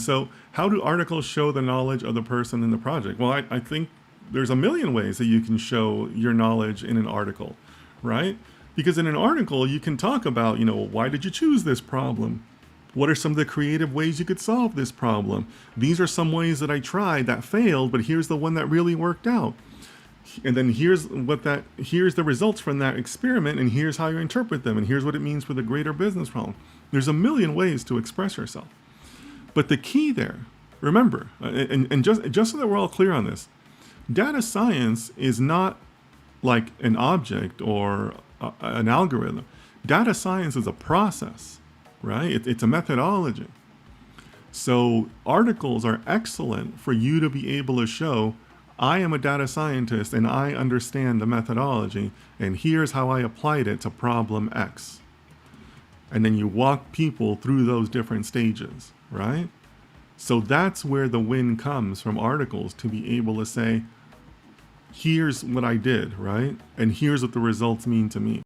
So how do articles show the knowledge of the person in the project? Well, I think there's a million ways that you can show your knowledge in an article, right? Because in an article, you can talk about, why did you choose this problem? What are some of the creative ways you could solve this problem? These are some ways that I tried that failed, but here's the one that really worked out. And then here's the results from that experiment, and here's how you interpret them, and here's what it means for the greater business problem. There's a million ways to express yourself. But the key there, remember, and just so that we're all clear on this, data science is not like an object or an algorithm. Data science is a process, right? It's a methodology. So articles are excellent for you to be able to show, I am a data scientist and I understand the methodology, and here's how I applied it to problem X. And then you walk people through those different stages, right? So that's where the win comes from articles, to be able to say, here's what I did, right? And here's what the results mean to me.